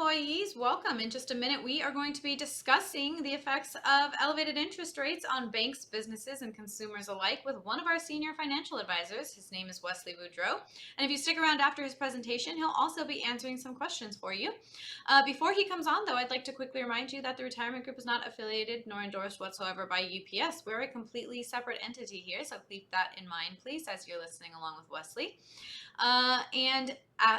employees, welcome. In just a minute, we are going to be discussing the effects of elevated interest rates on banks, businesses, and consumers alike with one of our senior financial advisors. His name is Wesley Boudreaux. And if you stick around after his presentation, he'll also be answering some questions for you. Before he comes on, though, I'd like to quickly remind you that the retirement group is not affiliated nor endorsed whatsoever by UPS. We're a completely separate entity here, so keep that in mind, please, as you're listening along with Wesley. And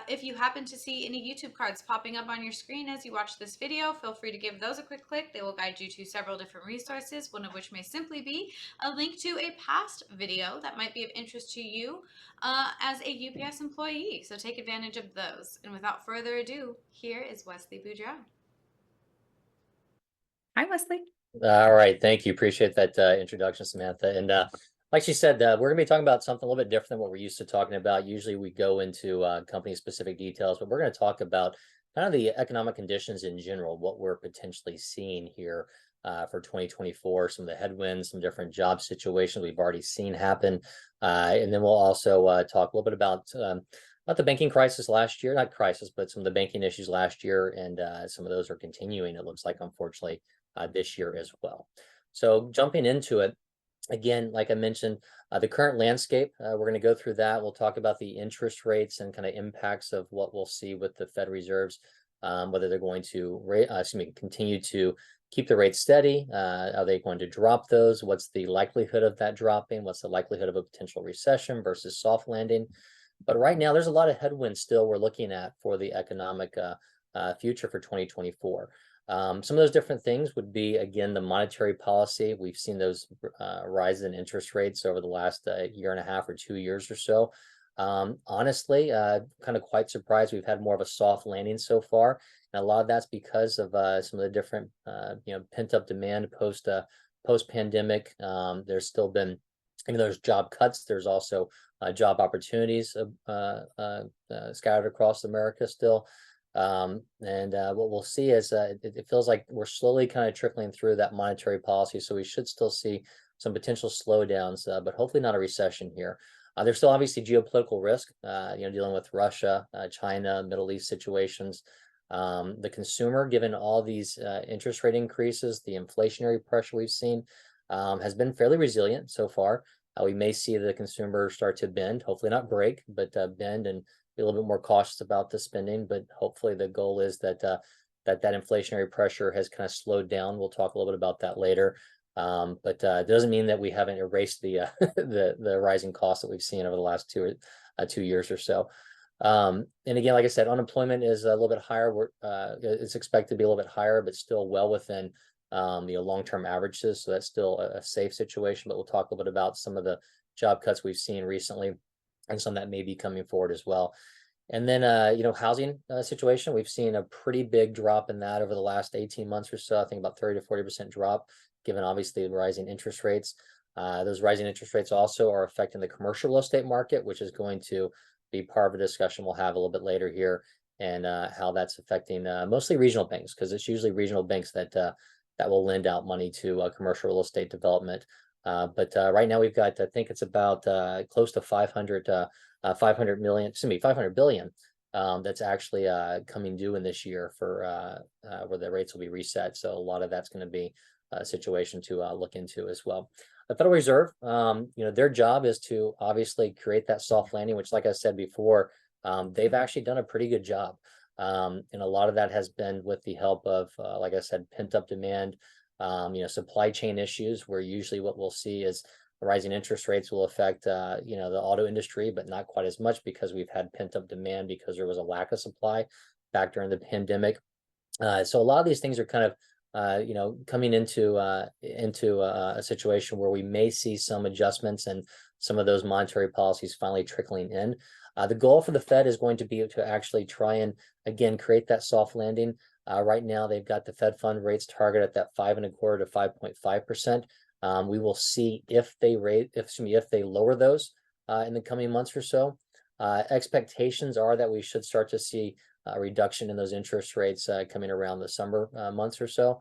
if you happen to see any YouTube cards popping up on your screen as you watch this video, feel free to give those a quick click. They will guide you to several different resources, one of which may simply be a link to a past video that might be of interest to you as a UPS employee. So take advantage of those. And without further ado, here is Wesley Boudreaux. Hi, Wesley. All right, thank you. Appreciate that introduction, Samantha. And like she said, we're going to be talking about something a little bit different than what we're used to talking about. Usually we go into company-specific details, but we're going to talk about kind of the economic conditions in general, what we're potentially seeing here for 2024, some of the headwinds, some different job situations we've already seen happen. And then we'll also talk a little bit about the banking crisis last year, not crisis, but some of the banking issues last year. And some of those are continuing, it looks like, unfortunately, this year as well. So jumping into it, again, like I mentioned, the current landscape, we're going to go through that. We'll talk about the interest rates and kind of impacts of what we'll see with the Fed reserves, whether they're going to continue to keep the rates steady. Are they going to drop those? What's the likelihood of that dropping? What's the likelihood of a potential recession versus soft landing? But right now, there's a lot of headwinds still we're looking at for the economic future for 2024. Some of those different things would be, again, the monetary policy. We've seen those rise in interest rates over the last year and a half or 2 years or so. Honestly, kind of quite surprised we've had more of a soft landing so far. And a lot of that's because of some of the different, pent-up demand post-pandemic. There's still been, even though there's job cuts, there's also job opportunities scattered across America still. And what we'll see is it feels like we're slowly kind of trickling through that monetary policy. So we should still see some potential slowdowns, but hopefully not a recession here. There's still obviously geopolitical risk, dealing with Russia, China, Middle East situations. The consumer, given all these interest rate increases, the inflationary pressure we've seen, has been fairly resilient so far. We may see the consumer start to bend, hopefully not break, but bend and be a little bit more cautious about the spending. But hopefully the goal is that that inflationary pressure has kind of slowed down. We'll talk a little bit about that later. But it doesn't mean that we haven't erased the the rising costs that we've seen over the last 2 years or so. And again, like I said, unemployment is a little bit higher. It's expected to be a little bit higher, but still well within long-term averages. So that's still a safe situation. But we'll talk a little bit about some of the job cuts we've seen recently and some that may be coming forward as well. And then, housing situation, we've seen a pretty big drop in that over the last 18 months or so. I think about 30 to 40% drop, given obviously the rising interest rates. Those rising interest rates also are affecting the commercial real estate market, which is going to be part of a discussion we'll have a little bit later here, and how that's affecting mostly regional banks, because it's usually regional banks that will lend out money to commercial real estate development. But right now we've got, I think it's about close to 500 billion that's actually coming due in this year for where the rates will be reset. So a lot of that's going to be a situation to look into as well. The Federal Reserve, their job is to obviously create that soft landing, which, like I said before, they've actually done a pretty good job. And a lot of that has been with the help of, like I said, pent-up demand, supply chain issues, where usually what we'll see is the rising interest rates will affect, the auto industry, but not quite as much because we've had pent-up demand because there was a lack of supply back during the pandemic. So a lot of these things are kind of, coming into a situation where we may see some adjustments and some of those monetary policies finally trickling in. The goal for the Fed is going to be to actually try and, again, create that soft landing. Right now, they've got the Fed fund rates target at that 5.25% to 5.5%. We will see if they lower those in the coming months or so. Expectations are that we should start to see a reduction in those interest rates coming around the summer months or so.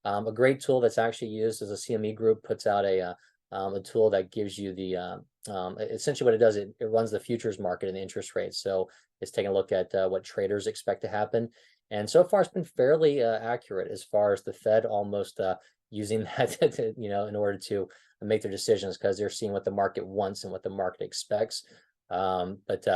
A great tool that's actually used is a CME Group puts out a tool that gives you the essentially what it does, it runs the futures market and the interest rates. So it's taking a look at what traders expect to happen. And so far, it's been fairly accurate as far as the Fed almost using that in order to make their decisions, because they're seeing what the market wants and what the market expects. But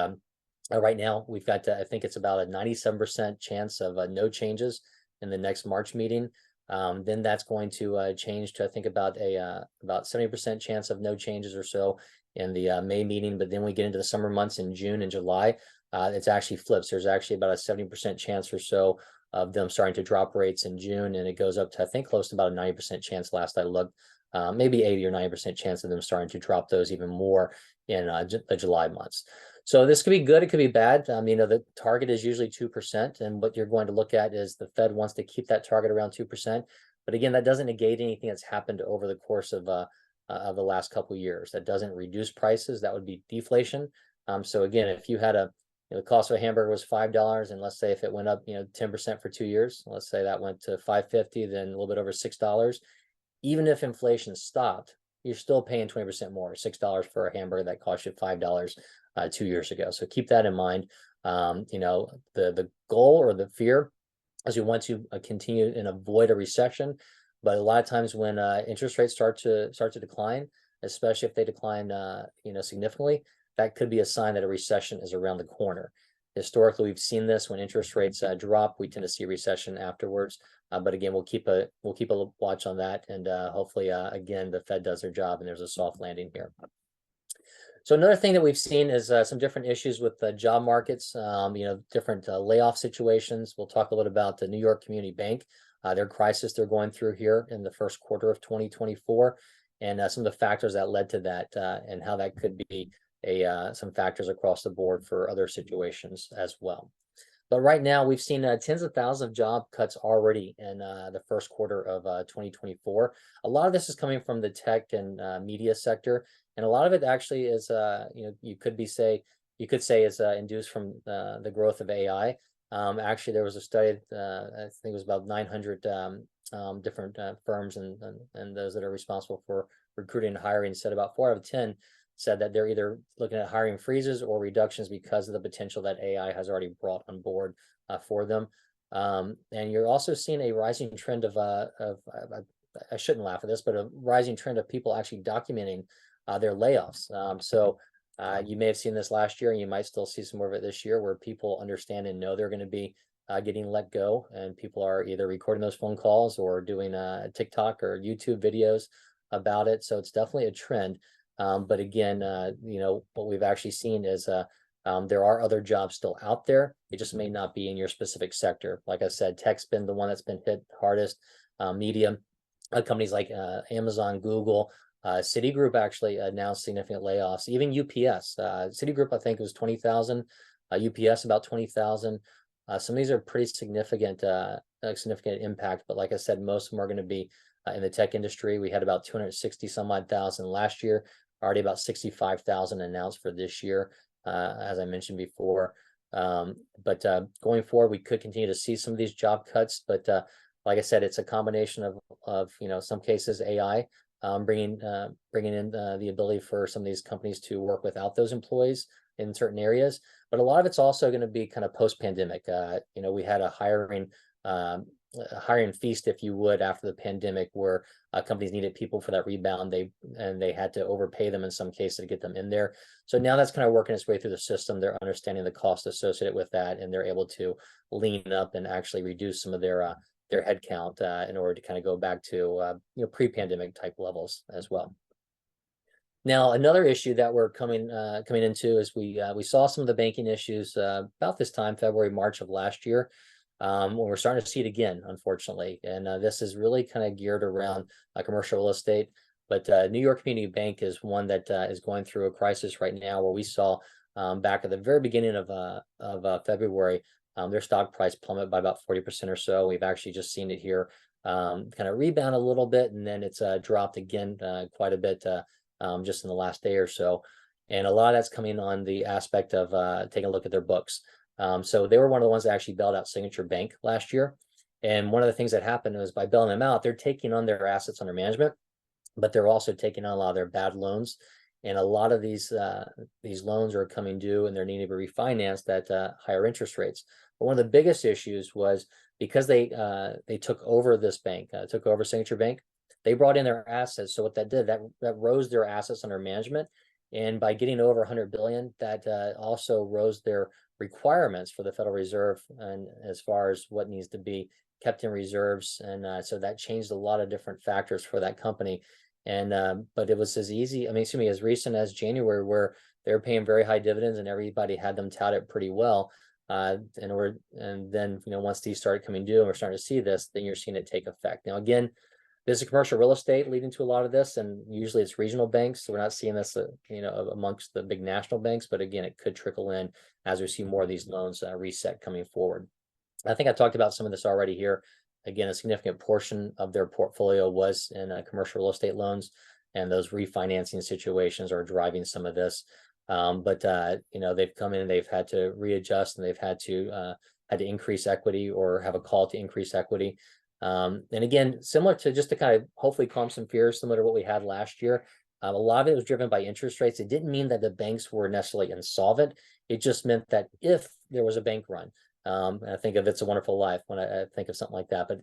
right now, we've got, I think it's about a 97% chance of no changes in the next March meeting. Then that's going to change to, I think, about 70% chance of no changes or so in the May meeting. But then we get into the summer months in June and July. It's actually flips. There's actually about a 70% chance or so of them starting to drop rates in June, and it goes up to, I think, close to about a 90% chance last I looked, maybe 80 or 90% chance of them starting to drop those even more in the July months. So this could be good, it could be bad. The target is usually 2%, and what you're going to look at is the Fed wants to keep that target around 2%. But again, that doesn't negate anything that's happened over the course of the last couple of years. That doesn't reduce prices. That would be deflation. So again, if you had the cost of a hamburger was $5, and let's say if it went up 10% for 2 years, let's say that went to $5.50, then a little bit over $6. Even if inflation stopped, you're still paying 20% more, $6 for a hamburger that cost you $5 2 years ago. So keep that in mind. The goal or the fear is you want to continue and avoid a recession. But a lot of times when interest rates start to decline, especially if they decline significantly, that could be a sign that a recession is around the corner. Historically, we've seen this when interest rates drop, we tend to see a recession afterwards. But again, we'll keep a watch on that, and hopefully, again, the Fed does their job and there's a soft landing here. So another thing that we've seen is some different issues with the job markets, different layoff situations. We'll talk a little bit about the New York Community Bank, their crisis they're going through here in the first quarter of 2024, and some of the factors that led to that, and how that could be some factors across the board for other situations as well. But right now, we've seen tens of thousands of job cuts already in the first quarter of 2024. A lot of this is coming from the tech and media sector, and a lot of it actually is, you could say is induced from the growth of AI. Actually, there was a study, I think it was about 900 different firms and those that are responsible for recruiting and hiring said about 4 out of 10 said that they're either looking at hiring freezes or reductions because of the potential that AI has already brought on board for them. And you're also seeing a rising trend of I shouldn't laugh at this, but a rising trend of people actually documenting their layoffs. You may have seen this last year, and you might still see some more of it this year, where people understand and know they're going to be getting let go, and people are either recording those phone calls or doing TikTok or YouTube videos about it. So it's definitely a trend. But again, what we've actually seen is there are other jobs still out there. It just may not be in your specific sector. Like I said, tech's been the one that's been hit hardest. Media companies like Amazon, Google, Citigroup actually announced significant layoffs. Even UPS, Citigroup, I think it was 20,000. UPS about 20,000. Some of these are pretty significant impact. But like I said, most of them are going to be in the tech industry. We had about 260 some odd thousand last year. Already about 65,000 announced for this year, as I mentioned before. But going forward, we could continue to see some of these job cuts. But like I said, it's a combination of some cases AI bringing in the ability for some of these companies to work without those employees in certain areas. But a lot of it's also going to be kind of post-pandemic. We had a hiring feast, if you would, after the pandemic, where companies needed people for that rebound. They had to overpay them in some cases to get them in there. So now that's kind of working its way through the system. They're understanding the cost associated with that, and they're able to lean up and actually reduce some of their headcount in order to kind of go back to pre-pandemic type levels as well. Now, another issue that we're coming into is we saw some of the banking issues about this time, February, March of last year. When we're starting to see it again, unfortunately. And this is really kind of geared around commercial real estate. But New York Community Bank is one that is going through a crisis right now, where we saw back at the very beginning of February, their stock price plummet by about 40% or so. We've actually just seen it here kind of rebound a little bit, and then it's dropped again quite a bit just in the last day or so. And a lot of that's coming on the aspect of taking a look at their books. So they were one of the ones that actually bailed out Signature Bank last year. And one of the things that happened was by bailing them out, they're taking on their assets under management, but they're also taking on a lot of their bad loans. And a lot of these loans are coming due, and they're needing to be refinanced at higher interest rates. But one of the biggest issues was because they took over this bank, took over Signature Bank, they brought in their assets. So what that did, that rose their assets under management. And by getting over 100 billion, that also rose their requirements for the Federal Reserve, and as far as what needs to be kept in reserves. And so that changed a lot of different factors for that company. And but it was as easy, I mean, excuse me, as recent as January, where they're paying very high dividends and everybody had them tout it pretty well. And then, once these started coming due and we're starting to see this, then you're seeing it take effect. Now, again, there's a commercial real estate leading to a lot of this, and usually it's regional banks. So we're not seeing this, amongst the big national banks, but again, it could trickle in as we see more of these loans reset coming forward. I think I talked about some of this already here. Again, a significant portion of their portfolio was in commercial real estate loans, and those refinancing situations are driving some of this. But they've come in and they've had to readjust, and they've had to increase equity or have a call to increase equity. And again, similar to, just to kind of hopefully calm some fears, similar to what we had last year, a lot of it was driven by interest rates. It didn't mean that the banks were necessarily insolvent. It just meant that if there was a bank run, I think of It's a Wonderful Life when I think of something like that. But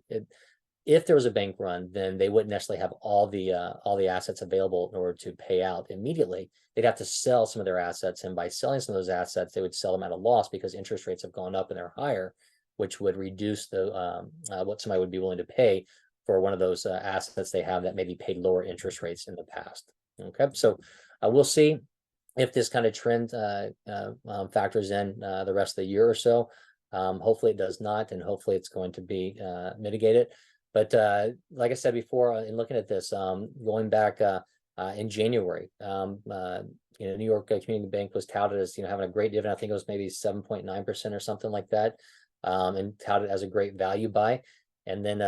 if there was a bank run, then they wouldn't necessarily have all the assets available in order to pay out immediately. They'd have to sell some of their assets, and by selling some of those assets, they would sell them at a loss because interest rates have gone up and they're higher, which would reduce the what somebody would be willing to pay for one of those assets they have that maybe paid lower interest rates in the past. Okay, so we'll see if this kind of trend factors in the rest of the year or so. Hopefully it does not, and hopefully it's going to be mitigated. But like I said before, in looking at this, going back in January, New York Community Bank was touted as having a great dividend. I think it was maybe 7.9% or something like that, and touted as a great value buy. And then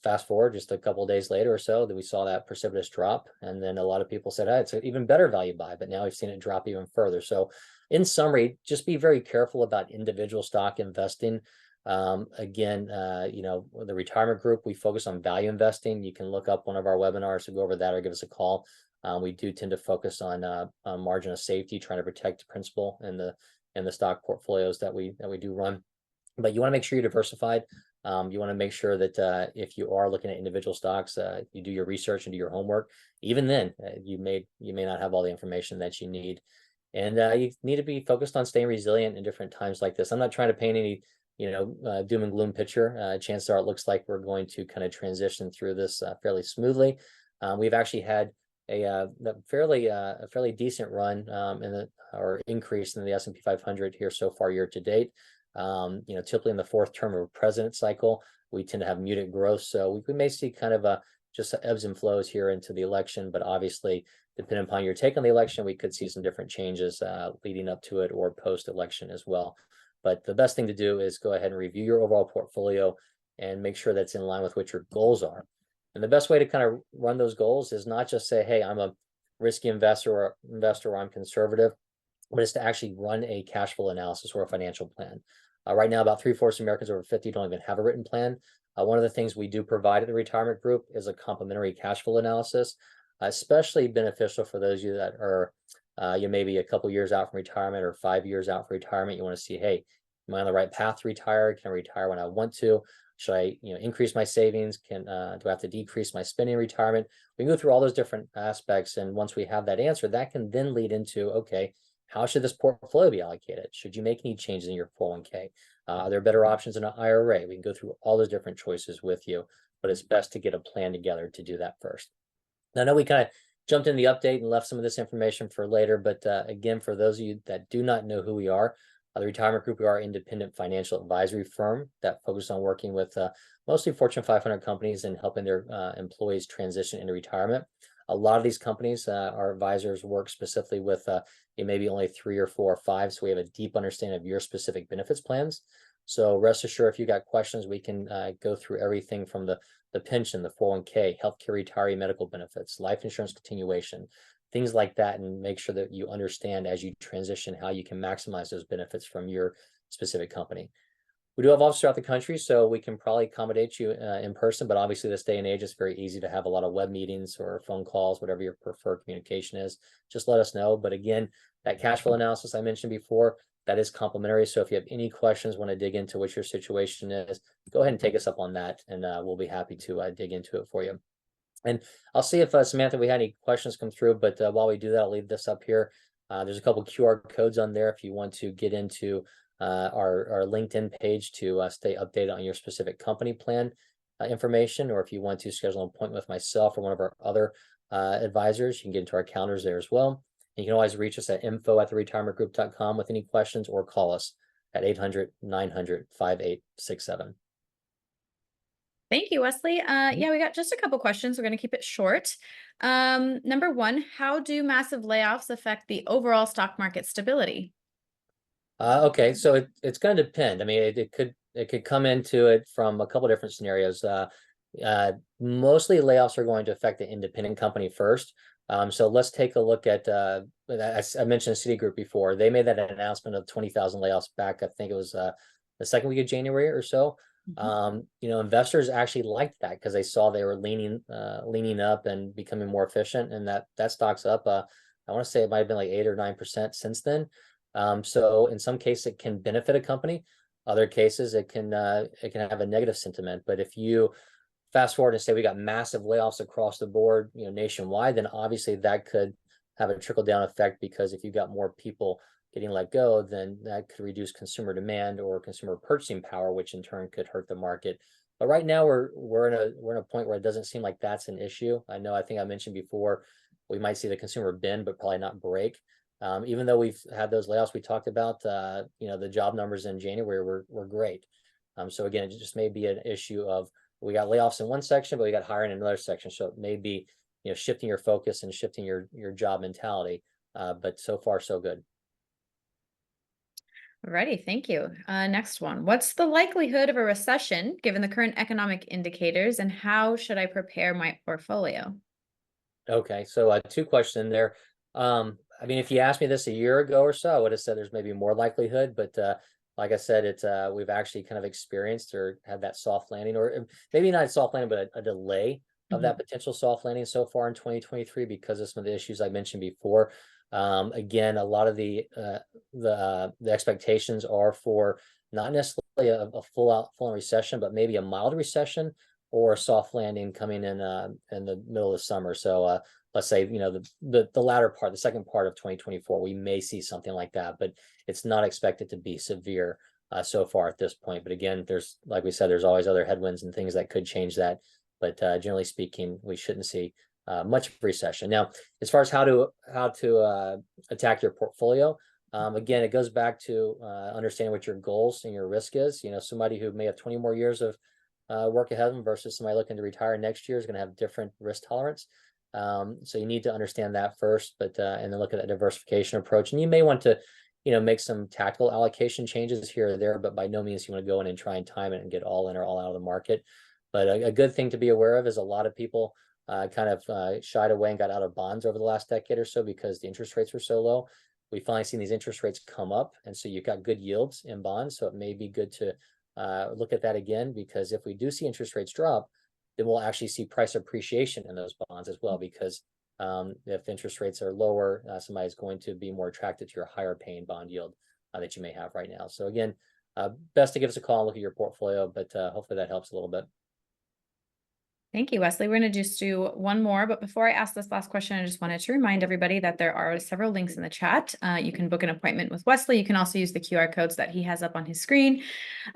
fast forward just a couple of days later or so, that we saw that precipitous drop, and then a lot of people said, "Oh, it's an even better value buy." But now we've seen it drop even further. So, in summary, just be very careful about individual stock investing. Again, the retirement group, we focus on value investing. You can look up one of our webinars to go over that, or give us a call. We do tend to focus on margin of safety, trying to protect principal in the stock portfolios that we do run. But you want to make sure you're diversified. You want to make sure that if you are looking at individual stocks, you do your research and do your homework. Even then, you may not have all the information that you need. And you need to be focused on staying resilient in different times like this. I'm not trying to paint any doom and gloom picture. Chances are it looks like we're going to kind of transition through this fairly smoothly. We've actually had a fairly decent run or increase in the S&P 500 here so far year to date. Typically in the fourth term of a president cycle, we tend to have muted growth. So we may see kind of just ebbs and flows here into the election, but obviously, depending upon your take on the election, we could see some different changes leading up to it or post-election as well. But the best thing to do is go ahead and review your overall portfolio and make sure that's in line with what your goals are. And the best way to kind of run those goals is not just say, "Hey, I'm a risky investor," or "I'm conservative," but it's to actually run a cash flow analysis or a financial plan. Right now, about 3/4 of Americans over 50 don't even have a written plan. One of the things we do provide at the retirement group is a complimentary cash flow analysis, especially beneficial for those of you that are you may be a couple years out from retirement or 5 years out from retirement. You want to see, hey, am I on the right path to retire? Can I retire when I want to? Should I, increase my savings? Do I have to decrease my spending in retirement? We can go through all those different aspects, and once we have that answer, that can then lead into, okay, how should this portfolio be allocated? Should you make any changes in your 401k? Are there better options in an IRA? We can go through all those different choices with you, but it's best to get a plan together to do that first. Now, I know we kind of jumped in the update and left some of this information for later, but again, for those of you that do not know who we are, the Retirement Group, we are an independent financial advisory firm that focuses on working with mostly Fortune 500 companies and helping their employees transition into retirement. A lot of these companies, our advisors work specifically with maybe only 3 or 4 or 5, so we have a deep understanding of your specific benefits plans. So rest assured, if you got questions, we can go through everything from the pension, the 401k, healthcare retiree medical benefits, life insurance continuation, things like that, and make sure that you understand as you transition how you can maximize those benefits from your specific company. We do have offices throughout the country, so we can probably accommodate you in person, but obviously this day and age, it's very easy to have a lot of web meetings or phone calls, whatever your preferred communication is. Just let us know. But again, that cash flow analysis I mentioned before, That is complimentary. So if you have any questions, want to dig into what your situation is, go ahead and take us up on that, and we'll be happy to dig into it for you. And I'll see if Samantha, we had any questions come through, but while we do that, I'll leave this up here. There's a couple QR codes on there if you want to get into our LinkedIn page to stay updated on your specific company plan information, or if you want to schedule an appointment with myself or one of our other advisors, you can get into our calendars there as well. And you can always reach us at info@theretirementgroup.com with any questions, or call us at 800-900-5867. Thank you, Wesley. Yeah, we got just a couple questions. We're going to keep it short. Number one, how do massive layoffs affect the overall stock market stability? Okay, so it's going to depend. I mean, it could come into it from a couple different scenarios. Mostly layoffs are going to affect the independent company first. So let's take a look at I mentioned Citigroup before. They made that announcement of 20,000 layoffs back. I think it was the second week of January or so. Investors actually liked that because they saw they were leaning up and becoming more efficient, and that stock's up. I want to say it might have been like 8 or 9% since then. So in some cases it can benefit a company. Other cases it can have a negative sentiment. But if you fast forward and say we got massive layoffs across the board, nationwide, then obviously that could have a trickle down effect, because if you've got more people getting let go, then that could reduce consumer demand or consumer purchasing power, which in turn could hurt the market. But right now we're in a point where it doesn't seem like that's an issue. I think I mentioned before, we might see the consumer bend, but probably not break. Even though we've had those layoffs we talked about, the job numbers in January were great. So again, it just may be an issue of, we got layoffs in one section, but we got hiring in another section. So it may be, shifting your focus and shifting your job mentality. But so far, so good. Alrighty, thank you. Next one. What's the likelihood of a recession given the current economic indicators, and how should I prepare my portfolio? Okay, so two questions in there. I mean, if you asked me this a year ago or so, I would have said there's maybe more likelihood, but like I said, we've actually kind of experienced or had that soft landing, or maybe not a soft landing, but a delay of that potential soft landing so far in 2023 because of some of the issues I mentioned before. Again, a lot of the expectations are for not necessarily a full-on recession, but maybe a mild recession or a soft landing coming in the middle of the summer. So let's say, the latter part, the second part of 2024, we may see something like that, but it's not expected to be severe so far at this point. But again, like we said, there's always other headwinds and things that could change that. But generally speaking, we shouldn't see much of a recession. Now, as far as how to attack your portfolio, again, it goes back to understanding what your goals and your risk is. Somebody who may have 20 more years of work ahead of them versus somebody looking to retire next year is going to have different risk tolerance. So you need to understand that first, but and then look at a diversification approach. And you may want to, make some tactical allocation changes here or there, but by no means you want to go in and try and time it and get all in or all out of the market. But a good thing to be aware of is a lot of people kind of shied away and got out of bonds over the last decade or so because the interest rates were so low. We finally seen these interest rates come up, and so you've got good yields in bonds. So it may be good to look at that again, because if we do see interest rates drop, then we'll actually see price appreciation in those bonds as well, because if interest rates are lower, somebody's going to be more attracted to your higher paying bond yield that you may have right now. So again, best to give us a call and look at your portfolio, but hopefully that helps a little bit. Thank you, Wesley. We're going to just do one more, but before I ask this last question, I just wanted to remind everybody that there are several links in the chat. You can book an appointment with Wesley. You can also use the QR codes that he has up on his screen.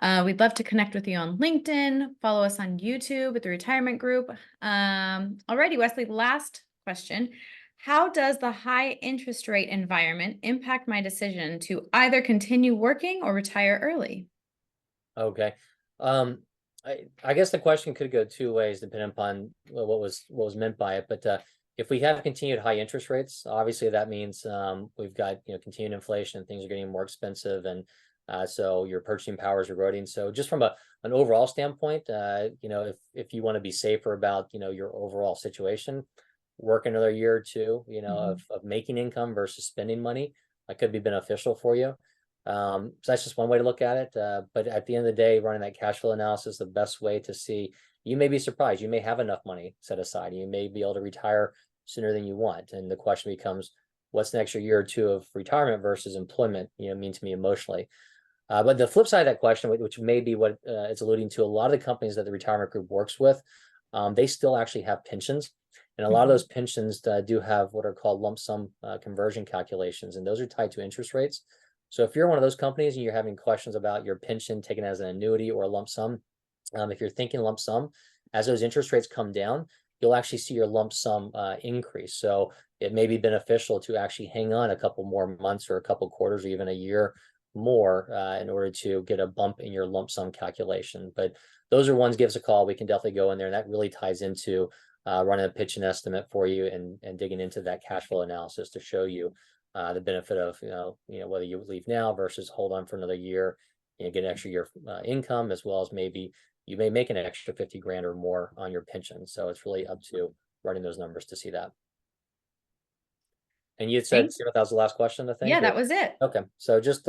We'd love to connect with you on LinkedIn. Follow us on YouTube at the Retirement Group. Alrighty, Wesley, last question. How does the high interest rate environment impact my decision to either continue working or retire early? Okay. I guess the question could go two ways depending upon what was meant by it. But if we have continued high interest rates, obviously that means we've got continued inflation and things are getting more expensive, and so your purchasing power is eroding. So just from an overall standpoint, if you want to be safer about your overall situation, work another year or two, of making income versus spending money, that could be beneficial for you. So that's just one way to look at it. But at the end of the day, running that cash flow analysis is the best way to see. You may be surprised. You may have enough money set aside. You may be able to retire sooner than you want. And the question becomes, what's the extra year or two of retirement versus employment, mean to me emotionally. But the flip side of that question, which may be what it's alluding to, a lot of the companies that the retirement group works with, they still actually have pensions. And a lot of those pensions do have what are called lump sum conversion calculations, and those are tied to interest rates. So if you're one of those companies and you're having questions about your pension taken as an annuity or a lump sum, if you're thinking lump sum, as those interest rates come down, you'll actually see your lump sum increase. So it may be beneficial to actually hang on a couple more months or a couple quarters or even a year more in order to get a bump in your lump sum calculation. But those are ones, give us a call. We can definitely go in there, and that really ties into running a pitch and estimate for you and digging into that cash flow analysis to show you the benefit of whether you leave now versus hold on for another year, get an extra year income, as well as maybe you may make an extra 50 grand or more on your pension. So it's really up to running those numbers to see that. And you had said Thanks. that was the last question, I think. Yeah, that was it. Okay, so just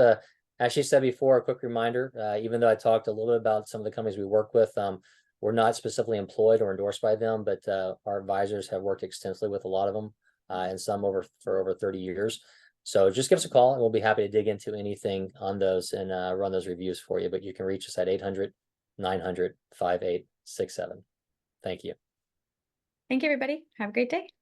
as she said before, a quick reminder, even though I talked a little bit about some of the companies we work with, we're not specifically employed or endorsed by them, but our advisors have worked extensively with a lot of them, and some for over 30 years. So just give us a call and we'll be happy to dig into anything on those and run those reviews for you. But you can reach us at 800-900-5867. Thank you. Thank you, everybody. Have a great day.